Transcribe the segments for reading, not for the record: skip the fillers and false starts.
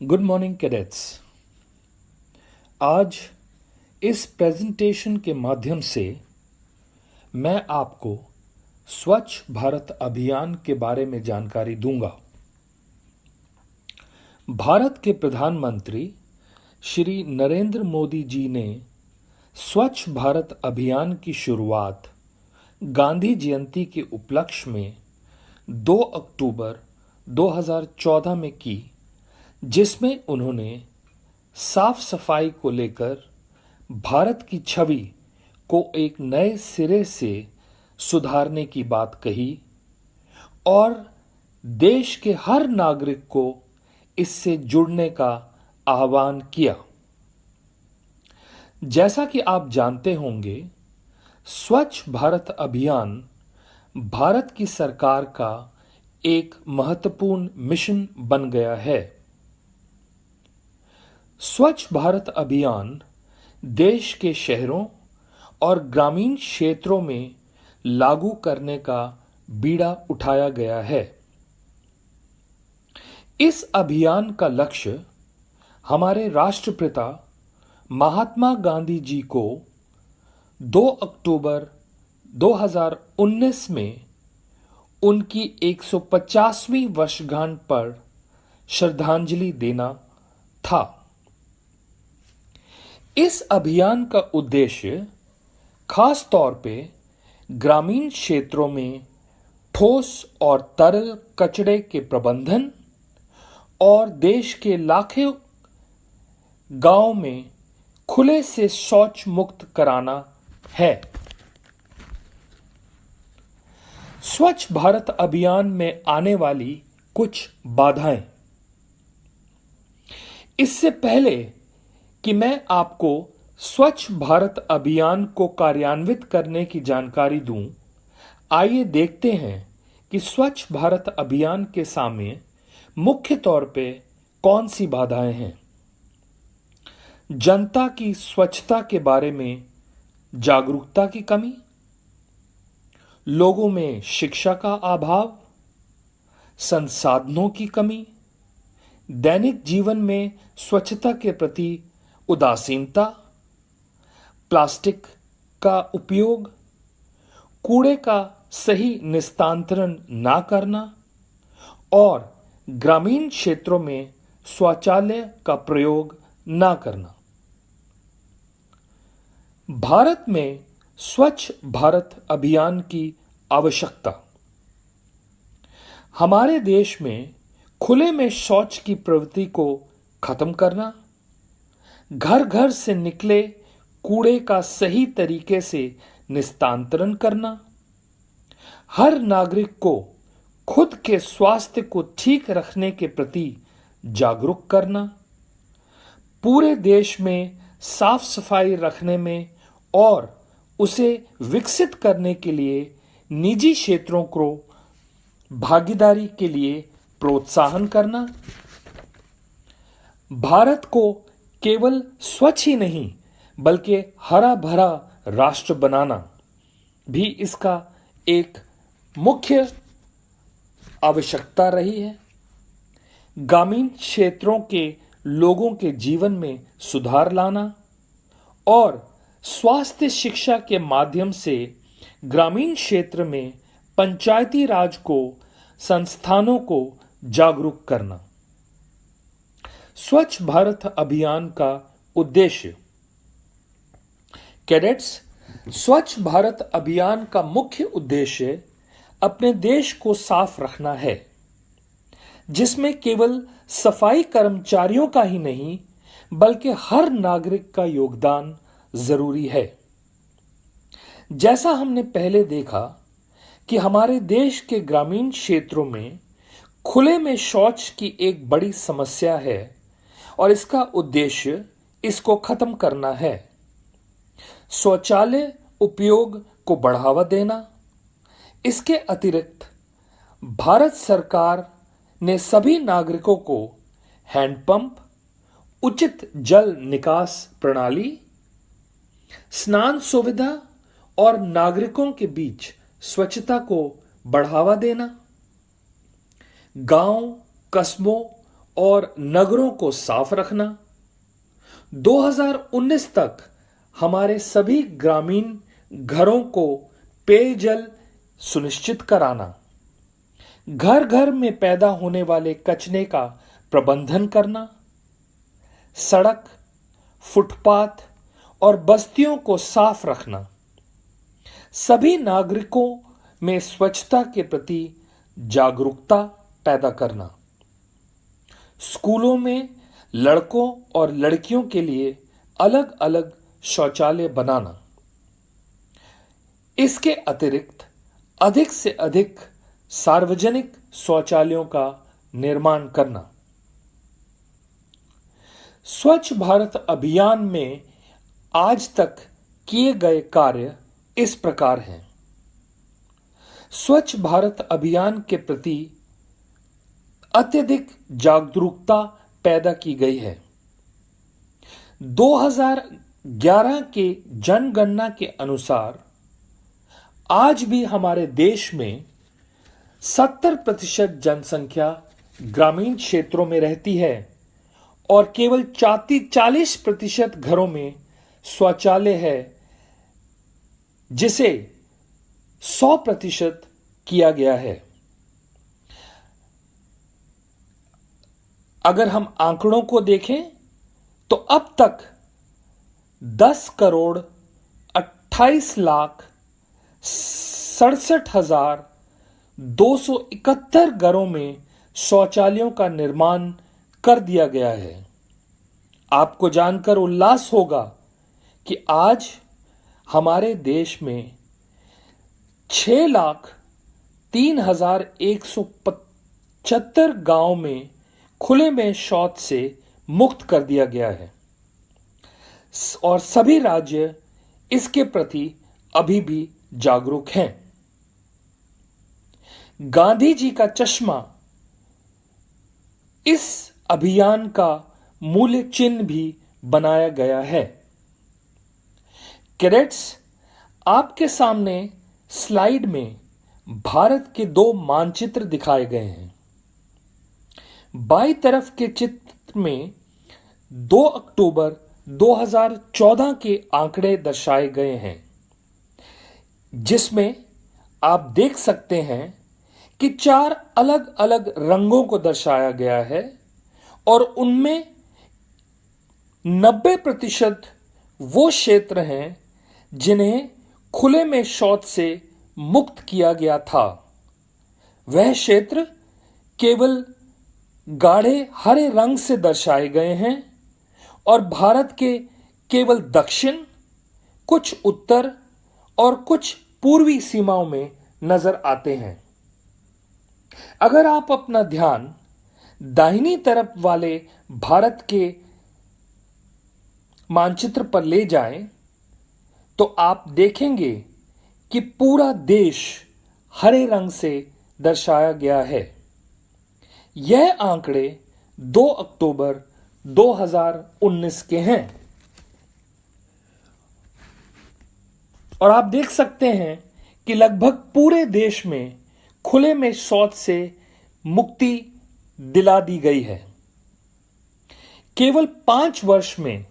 Good morning cadets. आज इस presentation के माध्यम से मैं आपको स्वच्छ भारत अभियान के बारे में जानकारी दूंगा। भारत के प्रधानमंत्री श्री नरेंद्र मोदी जी ने स्वच्छ भारत अभियान की शुरुआत गांधी जयंती के उपलक्ष्य में 2 अक्टूबर 2014 में की, जिसमें उन्होंने साफ सफाई को लेकर भारत की छवि को एक नए सिरे से सुधारने की बात कही और देश के हर नागरिक को इससे जुड़ने का आह्वान किया। जैसा कि आप जानते होंगे, स्वच्छ भारत अभियान भारत की सरकार का एक महत्वपूर्ण मिशन बन गया है। स्वच्छ भारत अभियान देश के शहरों और ग्रामीण क्षेत्रों में लागू करने का बीड़ा उठाया गया है। इस अभियान का लक्ष्य हमारे राष्ट्रपिता महात्मा गांधी जी को 2 अक्टूबर 2019 में उनकी 150वीं वर्षगांठ पर श्रद्धांजलि देना था। इस अभियान का उद्देश्य खास तौर पे ग्रामीण क्षेत्रों में ठोस और तरल कचरे के प्रबंधन और देश के लाखों गांव में खुले से शौच मुक्त कराना है। स्वच्छ भारत अभियान में आने वाली कुछ बाधाएं। इससे पहले कि मैं आपको स्वच्छ भारत अभियान को कार्यान्वित करने की जानकारी दूं, आइए देखते हैं कि स्वच्छ भारत अभियान के सामने मुख्य तौर पे कौन सी बाधाएं हैं। जनता की स्वच्छता के बारे में जागरूकता की कमी, लोगों में शिक्षा का अभाव, संसाधनों की कमी, दैनिक जीवन में स्वच्छता के प्रति उदासीनता, प्लास्टिक का उपयोग, कूड़े का सही निस्तांतरण ना करना और ग्रामीण क्षेत्रों में शौचालय का प्रयोग ना करना। भारत में स्वच्छ भारत अभियान की आवश्यकता। हमारे देश में खुले में शौच की प्रवृत्ति को खत्म करना, घर घर से निकले कूड़े का सही तरीके से निस्तांतरण करना, हर नागरिक को खुद के स्वास्थ्य को ठीक रखने के प्रति जागरूक करना, पूरे देश में साफ सफाई रखने में और उसे विकसित करने के लिए निजी क्षेत्रों को भागीदारी के लिए प्रोत्साहन करना, भारत को केवल स्वच्छ ही नहीं बल्कि हरा भरा राष्ट्र बनाना भी इसका एक मुख्य आवश्यकता रही है। ग्रामीण क्षेत्रों के लोगों के जीवन में सुधार लाना और स्वास्थ्य शिक्षा के माध्यम से ग्रामीण क्षेत्र में पंचायती राज को संस्थानों को जागरूक करना। स्वच्छ भारत अभियान का उद्देश्य। कैडेट्स, स्वच्छ भारत अभियान का मुख्य उद्देश्य अपने देश को साफ रखना है, जिसमें केवल सफाई कर्मचारियों का ही नहीं बल्कि हर नागरिक का योगदान जरूरी है। जैसा हमने पहले देखा कि हमारे देश के ग्रामीण क्षेत्रों में खुले में शौच की एक बड़ी समस्या है और इसका उद्देश्य इसको खत्म करना है। शौचालय उपयोग को बढ़ावा देना। इसके अतिरिक्त भारत सरकार ने सभी नागरिकों को हैंडपंप, उचित जल निकास प्रणाली, स्नान सुविधा और नागरिकों के बीच स्वच्छता को बढ़ावा देना, गांव, कस्बों और नगरों को साफ रखना। 2019 तक हमारे सभी ग्रामीण घरों को पेयजल सुनिश्चित कराना। घर घर में पैदा होने वाले कचरे का प्रबंधन करना। सड़क, फुटपाथ और बस्तियों को साफ रखना। सभी नागरिकों में स्वच्छता के प्रति जागरूकता पैदा करना। स्कूलों में लड़कों और लड़कियों के लिए अलग अलग शौचालय बनाना। इसके अतिरिक्त अधिक से अधिक सार्वजनिक शौचालयों का निर्माण करना। स्वच्छ भारत अभियान में आज तक किए गए कार्य इस प्रकार हैं। स्वच्छ भारत अभियान के प्रति अत्यधिक जागरूकता पैदा की गई है। 2011 के जनगणना के अनुसार आज भी हमारे देश में 70% जनसंख्या ग्रामीण क्षेत्रों में रहती है और केवल 40% घरों में शौचालय है, जिसे 100% किया गया है। अगर हम आंकड़ों को देखें तो अब तक 10,68,67,271 घरों में शौचालयों का निर्माण कर दिया गया है। आपको जानकर उल्लास होगा कि आज हमारे देश में 6,03,175 गांव में खुले में शौच से मुक्त कर दिया गया है और सभी राज्य इसके प्रति अभी भी जागरूक हैं। गांधी जी का चश्मा इस अभियान का मूल्य चिन्ह भी बनाया गया है। कैडेट्स, आपके सामने स्लाइड में भारत के 2 मानचित्र दिखाए गए हैं। बाईं तरफ के चित्र में 2 अक्टूबर 2014 के आंकड़े दर्शाए गए हैं, जिसमें आप देख सकते हैं कि 4 अलग अलग रंगों को दर्शाया गया है और उनमें 90% वो क्षेत्र हैं जिन्हें खुले में शौच से मुक्त किया गया था। वह क्षेत्र केवल गाढ़े हरे रंग से दर्शाए गए हैं और भारत के केवल दक्षिण, कुछ उत्तर और कुछ पूर्वी सीमाओं में नजर आते हैं। अगर आप अपना ध्यान दाहिनी तरफ वाले भारत के मानचित्र पर ले जाएं, तो आप देखेंगे कि पूरा देश हरे रंग से दर्शाया गया है। यह आंकड़े 2 अक्टूबर 2019 के हैं और आप देख सकते हैं कि लगभग पूरे देश में खुले में शौच से मुक्ति दिला दी गई है। केवल 5 वर्ष में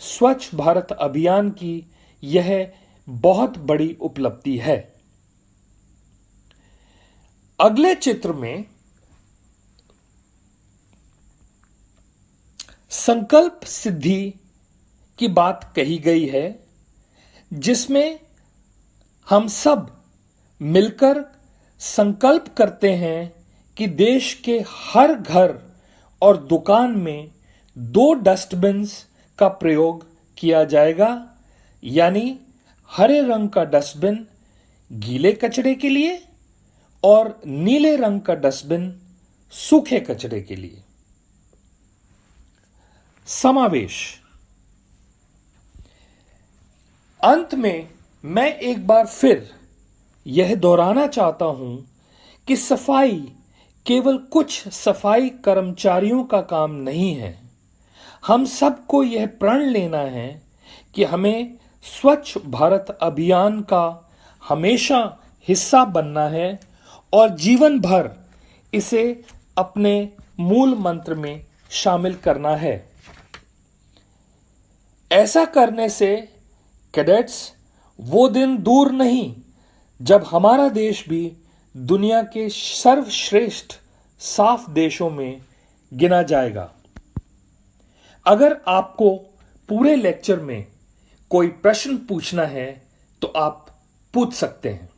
स्वच्छ भारत अभियान की यह बहुत बड़ी उपलब्धि है। अगले चित्र में संकल्प सिद्धि की बात कही गई है, जिसमें हम सब मिलकर संकल्प करते हैं कि देश के हर घर और दुकान में 2 डस्टबिन्स का प्रयोग किया जाएगा, यानी हरे रंग का डस्टबिन गीले कचरे के लिए और नीले रंग का डस्टबिन सूखे कचरे के लिए। समावेश। अंत में मैं एक बार फिर यह दोहराना चाहता हूं कि सफाई केवल कुछ सफाई कर्मचारियों का काम नहीं है। हम सबको यह प्रण लेना है कि हमें स्वच्छ भारत अभियान का हमेशा हिस्सा बनना है और जीवन भर इसे अपने मूल मंत्र में शामिल करना है। ऐसा करने से कैडेट्स वो दिन दूर नहीं जब हमारा देश भी दुनिया के सर्वश्रेष्ठ साफ देशों में गिना जाएगा। अगर आपको पूरे लेक्चर में कोई प्रश्न पूछना है तो आप पूछ सकते हैं।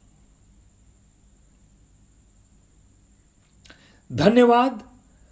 धन्यवाद।